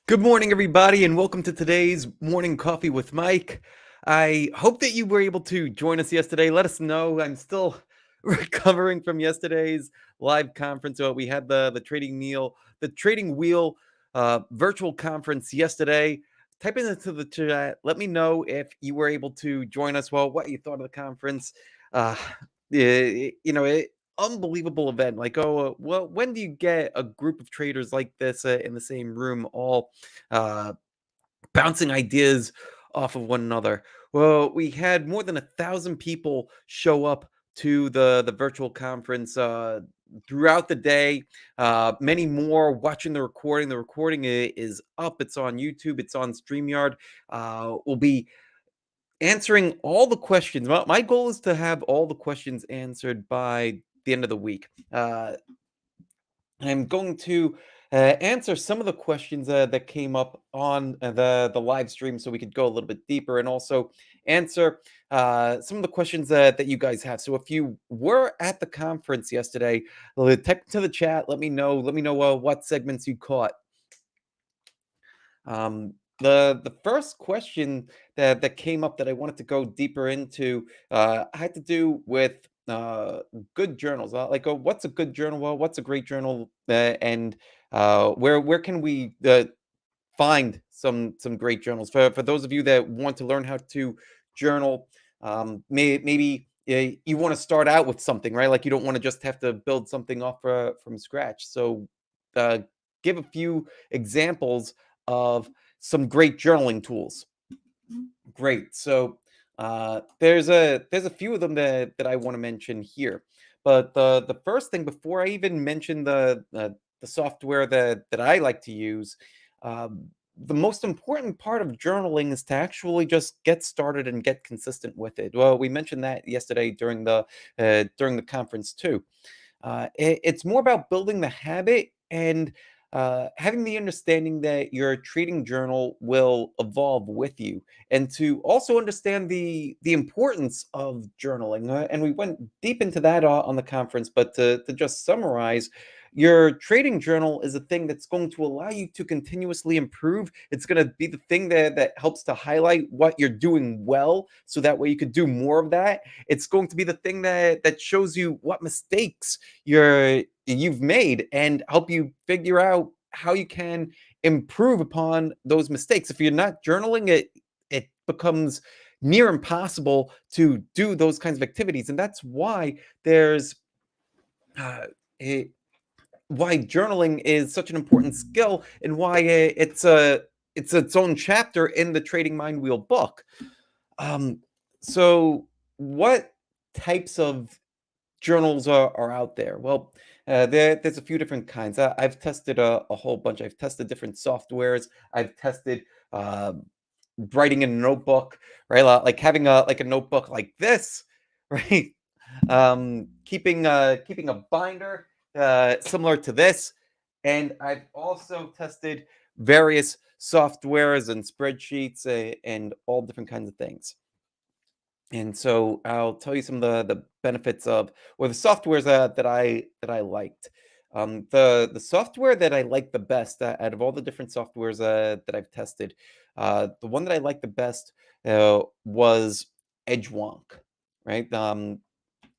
Good morning, everybody, and welcome to today's Morning Coffee with Mike. I hope that you were able to join us yesterday. Let us know. I'm still recovering from yesterday's live conference. So we had the trading wheel virtual conference yesterday. Type it into the chat. Let me know if you were able to join us. Well, what you thought of the conference. Uh, unbelievable event. Like, well, when do you get a group of traders like this in the same room, all uh, bouncing ideas off of one another? Well, we had more than 1,000 people show up to the virtual conference throughout the day. Many more watching the recording. The recording is up. It's on YouTube. It's on StreamYard. We'll be answering all the questions. My goal is to have all the questions answered by the end of the week. I'm going to answer some of the questions that came up on the live stream, so we could go a little bit deeper, and also answer some of the questions that you guys have. So if you were at the conference yesterday, type to the chat. Let me know. Let me know what segments you caught. The first question that came up that I wanted to go deeper into had to do with good journals. What's a good journal? Well, what's a great journal? And where can we find some great journals for those of you that want to learn how to journal? Maybe you want to start out with something, right? Like, you don't want to just have to build something off from scratch. So uh, give a few examples of some great journaling tools. Great. So there's a few of them that I want to mention here. But the first thing, before I even mention the software that I like to use, the most important part of journaling is to actually just get started and get consistent with it. Well, we mentioned that yesterday during the conference too. It's more about building the habit and having the understanding that your trading journal will evolve with you, and to also understand the importance of journaling. And we went deep into that on the conference, but to just summarize, your trading journal is a thing that's going to allow you to continuously improve. It's going to be the thing that helps to highlight what you're doing well, so that way you could do more of that. It's going to be the thing that shows you what mistakes you've made, and help you figure out how you can improve upon those mistakes. If you're not journaling, it becomes near impossible to do those kinds of activities, and that's why there's uh, it, why journaling is such an important skill, and why it's its own chapter in the Trading Mind Wheel book. Um, so what types of journals are out there? Well, there's a few different kinds. I've tested a whole bunch. I've tested different softwares. I've tested uh, writing in a notebook, right? Like having a notebook like this, right? Keeping a binder similar to this, and I've also tested various softwares and spreadsheets and all different kinds of things. And so I'll tell you some of the benefits of, or the softwares that I liked. The software that I like the best out of all the different softwares that I've tested, the one that I liked the best was EdgeWonk, right?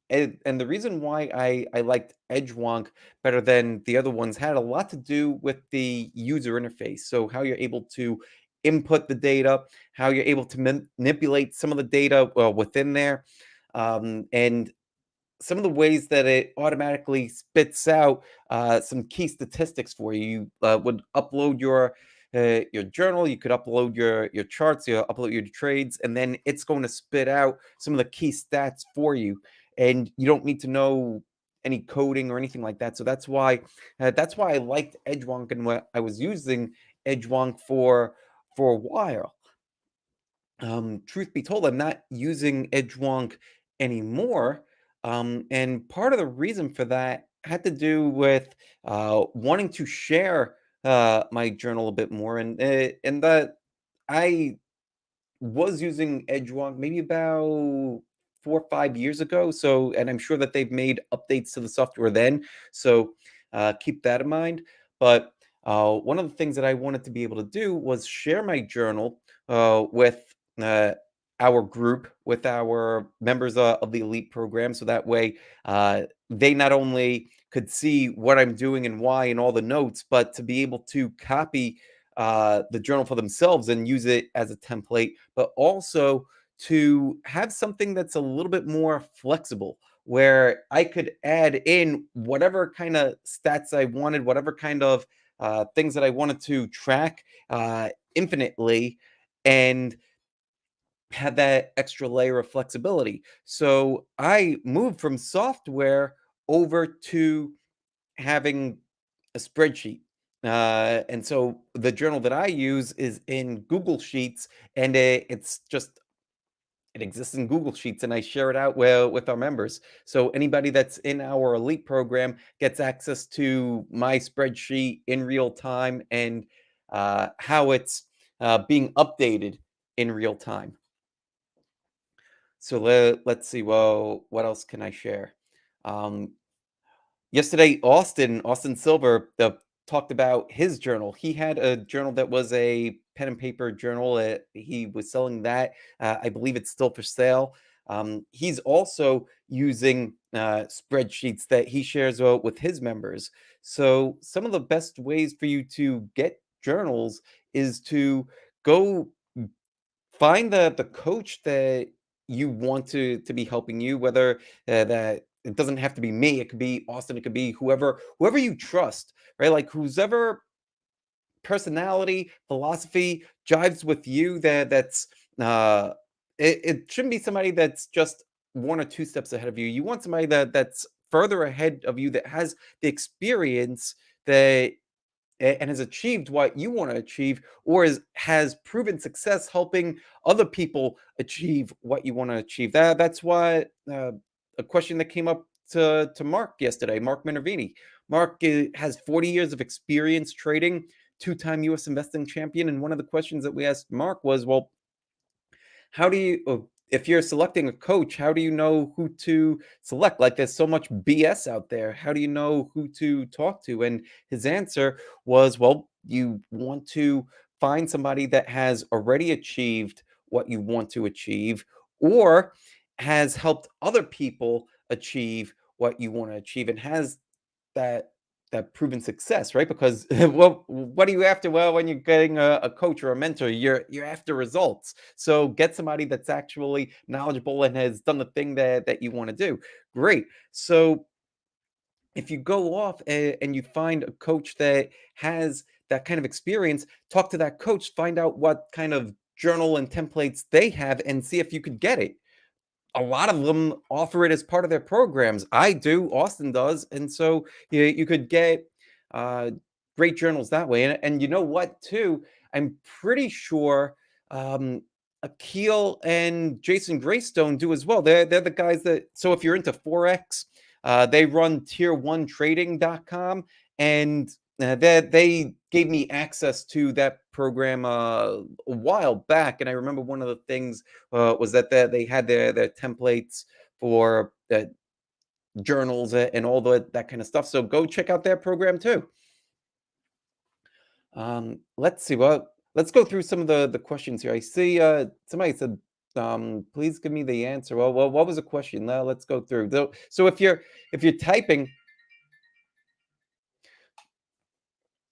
And the reason why I liked EdgeWonk better than the other ones had a lot to do with the user interface. So how you're able to input the data, how you're able to manipulate some of the data within there, and some of the ways that it automatically spits out some key statistics for you. You would upload your journal, you could upload your charts, you upload your trades, and then it's going to spit out some of the key stats for you, and you don't need to know any coding or anything like that. So that's why I liked EdgeWonk, and what I was using EdgeWonk for a while. Truth be told, I'm not using EdgeWonk anymore. And part of the reason for that had to do with wanting to share my journal a bit more, and that I was using EdgeWonk maybe about 4 or 5 years ago. So, and I'm sure that they've made updates to the software then. So keep that in mind. But One of the things that I wanted to be able to do was share my journal with uh, our group, with our members of the elite program. So that way, they not only could see what I'm doing and why and all the notes, but to be able to copy the journal for themselves and use it as a template, but also to have something that's a little bit more flexible where I could add in whatever kind of stats I wanted, whatever kind of things that I wanted to track infinitely, and had that extra layer of flexibility. So I moved from software over to having a spreadsheet. And so the journal that I use is in Google Sheets, and it's just it exists in Google Sheets, and I share it out with our members. So anybody that's in our elite program gets access to my spreadsheet in real time and how it's being updated in real time. So let's see. Well, what else can I share? Um, Yesterday, Austin Silver, talked about his journal. He had a journal that was a pen and paper journal. He was selling that. I believe it's still for sale. He's also using spreadsheets that he shares with his members. So, some of the best ways for you to get journals is to go find the coach that you want to be helping you, whether that it doesn't have to be me, it could be Austin, it could be whoever you trust, right? Like whoever personality, philosophy jives with you, that's it shouldn't be somebody that's just one or two steps ahead of you. You want somebody that's further ahead of you, that has the experience that and has achieved what you want to achieve, or has proven success helping other people achieve what you want to achieve. That's why a question that came up to Mark yesterday, Mark Minervini. Mark has 40 years of experience trading, two-time US investing champion, and one of the questions that we asked Mark was, well, how do you if you're selecting a coach, how do you know who to select? Like there's so much BS out there. How do you know who to talk to? And his answer was, well, you want to find somebody that has already achieved what you want to achieve, or has helped other people achieve what you want to achieve, and has that proven success, right? Because well, what are you after? Well, when you're getting a coach or a mentor, you're after results. So get somebody that's actually knowledgeable and has done the thing that you want to do. Great. So if you go off and you find a coach that has that kind of experience, talk to that coach, find out what kind of journal and templates they have, and see if you could get it. A lot of them offer it as part of their programs. I do, Austin does, and so you could get uh, great journals that way. And you know what, too? I'm pretty sure Akil and Jason Greystone do as well. They're the guys that. So if you're into forex, they run tier1trading.com, and they gave me access to that program a while back. And I remember one of the things was that they had their templates for journals and all that kind of stuff. So go check out their program too. Let's see. Well, let's go through some of the questions here. I see somebody said, please give me the answer. Well, what was the question? Now let's go through. So if you're typing,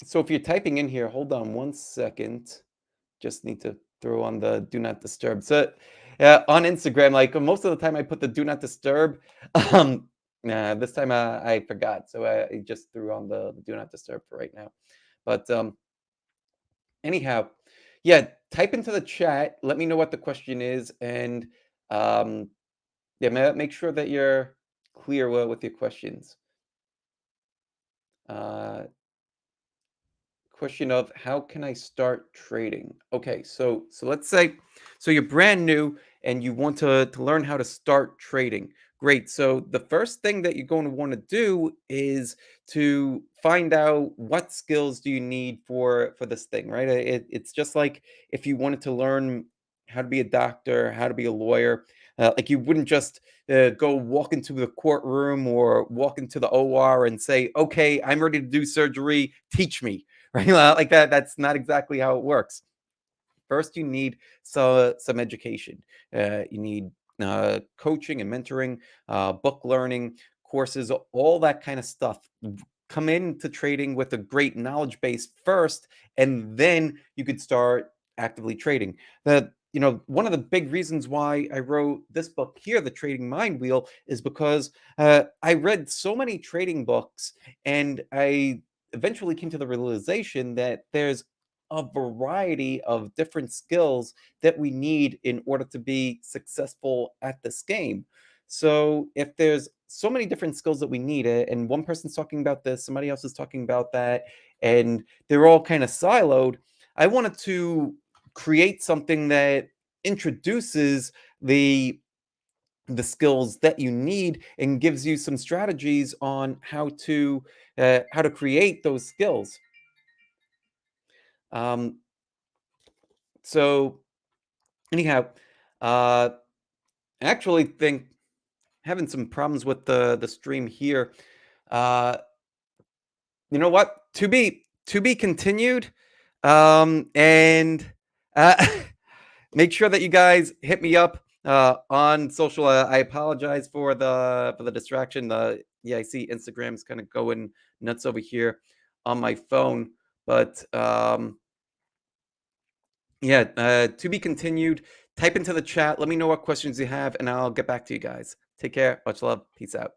if you're typing in here, hold on one second. Just need to throw on the do not disturb. So, on Instagram, like most of the time, I put the do not disturb. This time I forgot, so I just threw on the do not disturb for right now. But anyhow, yeah, type into the chat. Let me know what the question is, and um, yeah, make sure that you're clear with your questions. Uh, Question of how can I start trading? Okay, so let's say you're brand new and you want to learn how to start trading. Great. So the first thing that you're going to want to do is to find out what skills do you need for this thing, right? It's just like if you wanted to learn how to be a doctor, how to be a lawyer, like you wouldn't just go walk into the courtroom or walk into the OR and say, "Okay, I'm ready to do surgery. Teach me." right? Like that's not exactly how it works. First, you need some education. You need coaching and mentoring, book learning, courses, all that kind of stuff. Come into trading with a great knowledge base first, and then you could start actively trading. One of the big reasons why I wrote this book here, The Trading Mind Wheel, is because I read so many trading books, and I eventually came to the realization that there's a variety of different skills that we need in order to be successful at this game. So if there's so many different skills that we need, and one person's talking about this, somebody else is talking about that, and they're all kind of siloed, I wanted to create something that introduces the skills that you need and gives you some strategies on how to create those skills. Um, so anyhow, uh, I actually think having some problems with the stream here. Uh, you know what? To be continued. And uh, make sure that you guys hit me up on social. I apologize for the distraction. Yeah, I see Instagram's kind of going nuts over here on my phone, but yeah, to be continued. Type into the chat. Let me know what questions you have, and I'll get back to you guys. Take care. Much love. Peace out.